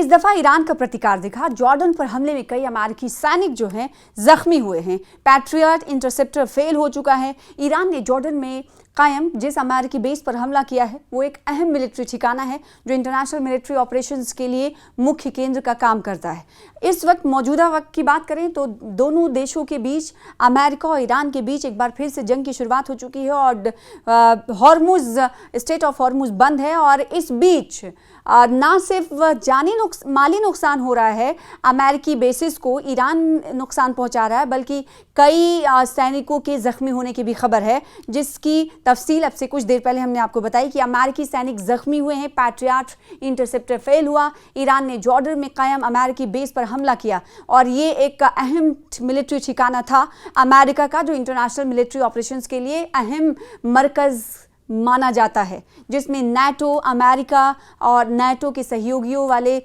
इस दफा ईरान का प्रतिकार दिखा। जॉर्डन पर हमले में कई अमेरिकी सैनिक जो हैं जख्मी हुए हैं। पैट्रियट इंटरसेप्टर फेल हो चुका है। ईरान ने जॉर्डन में कायम जिस अमेरिकी बेस पर हमला किया है वो एक अहम मिलिट्री ठिकाना है जो इंटरनेशनल मिलिट्री ऑपरेशंस के लिए मुख्य केंद्र का काम करता है। इस वक्त मौजूदा वक्त की बात करें तो दोनों देशों के बीच, अमेरिका और ईरान के बीच एक बार फिर से जंग की शुरुआत हो चुकी है और हॉर्मुज, स्ट्रेट ऑफ हॉर्मुज बंद है। और इस बीच ना सिर्फ माली नुकसान हो रहा है, अमेरिकी बेसिस को ईरान नुकसान पहुंचा रहा है, बल्कि कई सैनिकों के जख्मी होने की भी खबर है, जिसकी तफसील अब से कुछ देर पहले हमने आपको बताई कि अमेरिकी सैनिक जख्मी हुए हैं। पैट्रियट इंटरसेप्टर फेल हुआ। ईरान ने जॉर्डन में कायम अमेरिकी बेस पर हमला किया और ये एक अहम मिलिट्री ठिकाना था अमेरिका का, जो इंटरनेशनल मिलिट्री ऑपरेशंस के लिए अहम मरकज माना जाता है, जिसमें नाटो, अमेरिका और नाटो के सहयोगियों वाले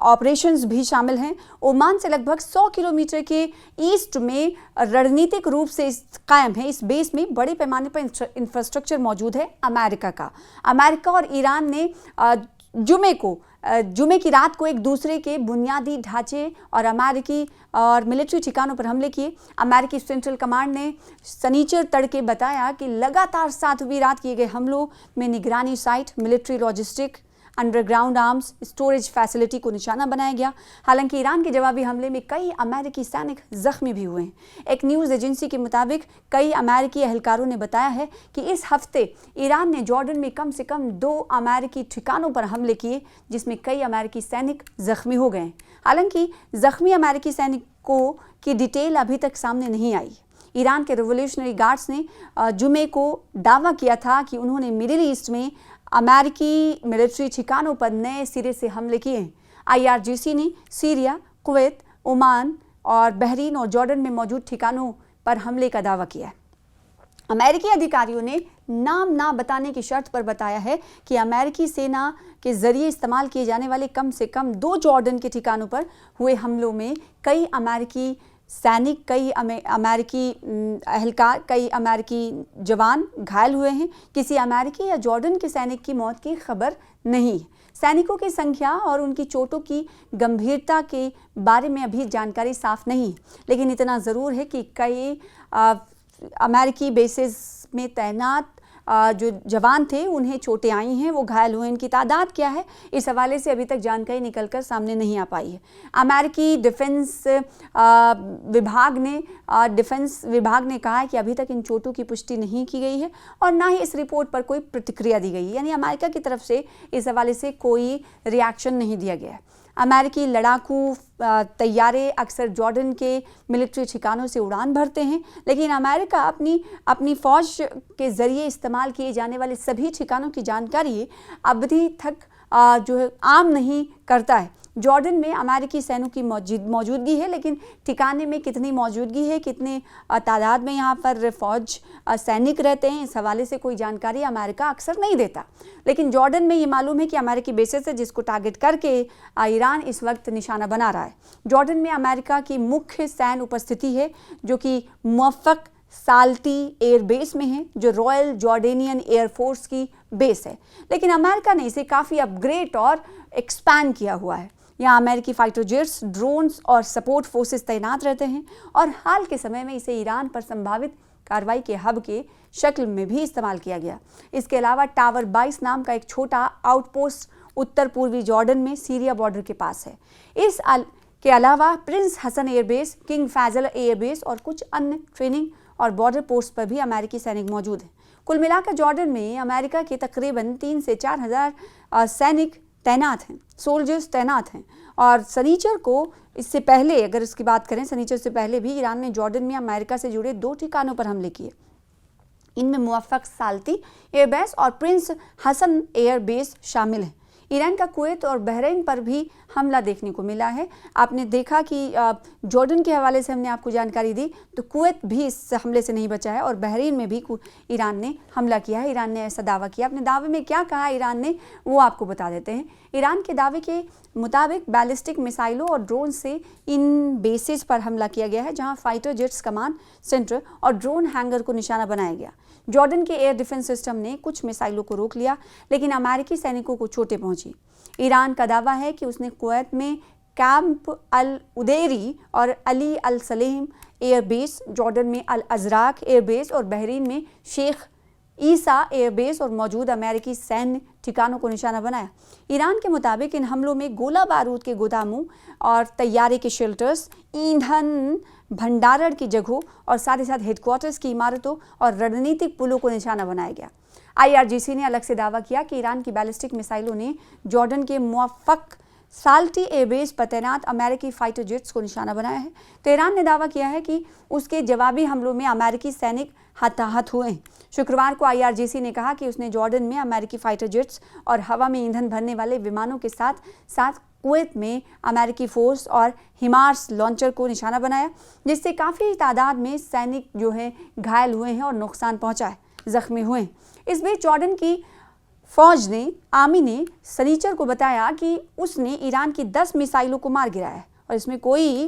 ऑपरेशंस भी शामिल हैं। ओमान से लगभग 100 किलोमीटर के ईस्ट में रणनीतिक रूप से कायम है। इस बेस में बड़े पैमाने पर इंफ्रास्ट्रक्चर मौजूद है अमेरिका का। अमेरिका और ईरान ने जुमे की रात को एक दूसरे के बुनियादी ढांचे और अमेरिकी और मिलिट्री ठिकानों पर हमले किए। अमेरिकी सेंट्रल कमांड ने शनिचर तड़के बताया कि लगातार 7वीं रात किए गए हमलों में निगरानी site, military logistic, underground arms storage facility को निशाना बनाया गया। हालांकि ईरान के जवाबी हमले में कई अमेरिकी सैनिक जख्मी भी हुए हैं। एक न्यूज़ एजेंसी के मुताबिक कई अमेरिकी एहलकारों ने बताया है कि इस हफ्ते ईरान ने जॉर्डन में कम से कम 2 अमेरिकी ठिकानों पर हमले किए, जिसमें कई अमेरिकी सैनिक जख्मी हो गए। हालांकि जख्मी अमेरिकी सैनिकों की डिटेल अभी तक सामने नहीं आई। ईरान के रिवोल्यूशनरी गार्ड्स ने जुमे को दावा किया था कि उन्होंने मिडिल ईस्ट में अमेरिकी मिलिट्री ठिकानों पर नए सिरे से हमले किए हैं। IRGC ने सीरिया, कुवैत, ओमान और बहरीन और जॉर्डन में मौजूद ठिकानों पर हमले का दावा किया है। अमेरिकी अधिकारियों ने नाम ना बताने की शर्त पर बताया है कि अमेरिकी सेना के जरिए इस्तेमाल किए जाने वाले कम से कम 2 जॉर्डन के ठिकानों पर हुए हमलों में कई अमेरिकी सैनिक, कई अमेरिकी एहलकार, कई अमेरिकी जवान घायल हुए हैं। किसी अमेरिकी या जॉर्डन के सैनिक की मौत की खबर नहीं है। सैनिकों की संख्या और उनकी चोटों की गंभीरता के बारे में अभी जानकारी साफ नहीं है, लेकिन इतना ज़रूर है कि कई अमेरिकी बेसिस में तैनात जो जवान थे उन्हें चोटें आई हैं, वो घायल हुए। इनकी तादाद क्या है, इस हवाले से अभी तक जानकारी निकलकर सामने नहीं आ पाई है। अमेरिकी डिफेंस विभाग ने कहा है कि अभी तक इन चोटों की पुष्टि नहीं की गई है और ना ही इस रिपोर्ट पर कोई प्रतिक्रिया दी गई है, यानी अमेरिका की तरफ से इस हवाले से कोई रिएक्शन नहीं दिया गया है। अमेरिकी लड़ाकू तैयारे अक्सर जॉर्डन के मिलिट्री ठिकानों से उड़ान भरते हैं, लेकिन अमेरिका अपनी फ़ौज के ज़रिए इस्तेमाल किए जाने वाले सभी ठिकानों की जानकारी अवधि तक जो है आम नहीं करता है। जॉर्डन में अमेरिकी सैनिकों की मौजूदगी है, लेकिन ठिकाने में कितनी मौजूदगी है, कितने तादाद में यहाँ पर फ़ौज सैनिक रहते हैं, इस हवाले से कोई जानकारी अमेरिका अक्सर नहीं देता। लेकिन जॉर्डन में ये मालूम है कि अमेरिकी बेसिस है जिसको टारगेट करके ईरान इस वक्त निशाना बना रहा है। जॉर्डन में अमेरिका की मुख्य सैन्य उपस्थिति है जो कि मुवफ़्फ़क़ साल्टी एयर बेस में है, जो रॉयल जॉर्डेनियन एयर फोर्स की बेस है। लेकिन अमेरिका ने इसे काफ़ी अपग्रेड और एक्सपैंड किया हुआ है। यहाँ अमेरिकी फाइटर जेट्स, ड्रोन्स और सपोर्ट फोर्सेस तैनात रहते हैं और हाल के समय में इसे ईरान पर संभावित कार्रवाई के हब के शक्ल में भी इस्तेमाल किया गया। इसके अलावा टावर 22 नाम का एक छोटा आउटपोस्ट उत्तर पूर्वी जॉर्डन में सीरिया बॉर्डर के पास है। के अलावा prince Hassan airbase, king Faisal airbase और कुछ अन्य ट्रेनिंग और बॉर्डर पोस्ट पर भी अमेरिकी सैनिक मौजूद हैं। कुल मिलाकर जॉर्डन में अमेरिका के तकरीबन 3 से 4 हज़ार सैनिक तैनात हैं, सोल्जर्स तैनात हैं। और शनिचर को, इससे पहले अगर इसकी बात करें, शनिचर से पहले भी ईरान ने जॉर्डन में अमेरिका से जुड़े 2 ठिकानों पर हमले किए। इनमें मुवफ़्फ़क़ साल्ती एयरबेस और प्रिंस हसन एयरबेस शामिल हैं। ईरान का कुवैत और बहरीन पर भी हमला देखने को मिला है। आपने देखा कि जॉर्डन के हवाले से हमने आपको जानकारी दी, तो कुवैत भी इस हमले से नहीं बचा है और बहरीन में भी ईरान ने हमला किया है। ईरान ने ऐसा दावा किया। अपने दावे में क्या कहा ईरान ने, वो आपको बता देते हैं। ईरान के दावे के मुताबिक बैलिस्टिक मिसाइलों और ड्रोन से इन बेसिस पर हमला किया गया है, जहां फाइटर जेट्स कमांड सेंटर और ड्रोन हैंगर को निशाना बनाया गया। जॉर्डन के एयर डिफेंस सिस्टम ने कुछ मिसाइलों को रोक लिया, लेकिन अमेरिकी सैनिकों को चोटें पहुंची। पहुंची। ईरान का दावा है कि उसने कुवैत में कैंप अल उदेरी और अली अल सलेम एयरबेस, जॉर्डन में अल अजराक एयरबेस और बहरीन में शेख ईसा एयरबेस और मौजूद अमेरिकी सैन्य ठिकानों को निशाना बनाया। ईरान के मुताबिक इन हमलों में गोला बारूद के गोदामों और तैयारी के शेल्टर्स, ईंधन भंडारण की जगहों और साथ ही साथ हेडक्वार्टर्स की इमारतों और रणनीतिक पुलों को निशाना बनाया गया। IRGC ने अलग से दावा किया कि ईरान की बैलिस्टिक मिसाइलों ने जॉर्डन के मुवफ़्फ़क़ साल्टी एयरबेस पर तैनात अमेरिकी फाइटर जेट्स को निशाना बनाया है। तो ईरान ने दावा किया है कि उसके जवाबी हमलों में अमेरिकी सैनिक हताहत हुए हैं। शुक्रवार को IRGC ने कहा कि उसने जॉर्डन में अमेरिकी फाइटर जेट्स और हवा में ईंधन भरने वाले विमानों के साथ साथ कुवैत में अमेरिकी फोर्स और हिमार्स लॉन्चर को निशाना बनाया, जिससे काफ़ी तादाद में सैनिक जो है घायल हुए हैं और नुकसान पहुंचा है, जख्मी हुए हैं। इस बीच जॉर्डन की फौज ने आर्मी ने शनिचर को बताया कि उसने ईरान की 10 मिसाइलों को मार गिराया है और इसमें कोई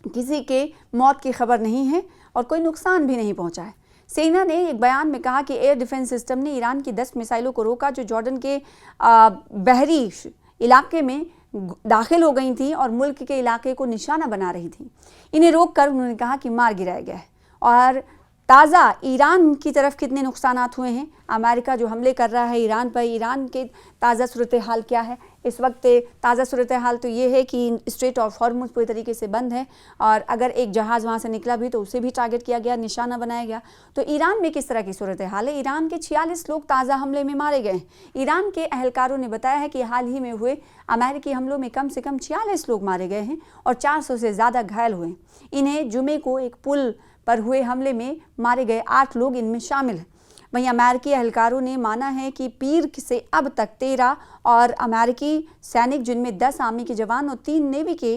किसी के मौत की खबर नहीं है और कोई नुकसान भी नहीं पहुंचा है। सेना ने एक बयान में कहा कि एयर डिफेंस सिस्टम ने ईरान की 10 मिसाइलों को रोका जो जॉर्डन के बहरी इलाके में दाखिल हो गई थी और मुल्क के इलाके को निशाना बना रही थी। इन्हें रोककर उन्होंने कहा कि मार गिराया गया है। और ताज़ा ईरान की तरफ कितने नुकसानात हुए हैं, अमेरिका जो हमले कर रहा है ईरान पर, ईरान के ताज़ा सूरत हाल क्या है इस वक्त? ताज़ा सूरत हाल तो ये है कि स्ट्रेट ऑफ हॉर्मुज़ पूरी तरीके से बंद है और अगर एक जहाज़ वहाँ से निकला भी तो उसे भी टारगेट किया गया, निशाना बनाया गया। तो ईरान में किस तरह की सूरत हाल है? ईरान के 46 लोग ताज़ा हमले में मारे गए। ईरान के अहलकारों ने बताया है कि हाल ही में हुए अमेरिकी हमलों में कम से कम 46 लोग मारे गए हैं और 400 से ज़्यादा घायल हुए। इन्हें जुमे को एक पुल पर हुए हमले में मारे गए 8 लोग इनमें शामिल हैं। वहीं अमेरिकी अहलकारों ने माना है कि पीर से अब तक 13 और अमेरिकी सैनिक, जिनमें 10 आर्मी के जवान और 3 नेवी के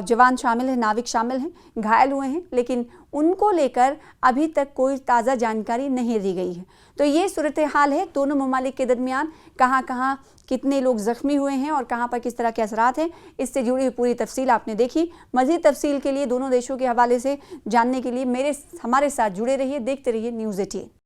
जवान शामिल हैं, नाविक शामिल हैं, घायल हुए हैं, लेकिन उनको लेकर अभी तक कोई ताज़ा जानकारी नहीं दी गई है। तो ये सूरत हाल है दोनों ममालिक के दरमियान, कहाँ कहाँ कितने लोग ज़ख्मी हुए हैं और कहाँ पर किस तरह के असरात हैं, इससे जुड़ी हुई पूरी तफसील आपने देखी। मज़ीद तफसील के लिए दोनों देशों के हवाले से जानने के लिए हमारे साथ जुड़े रहिए, देखते रहिए News 18।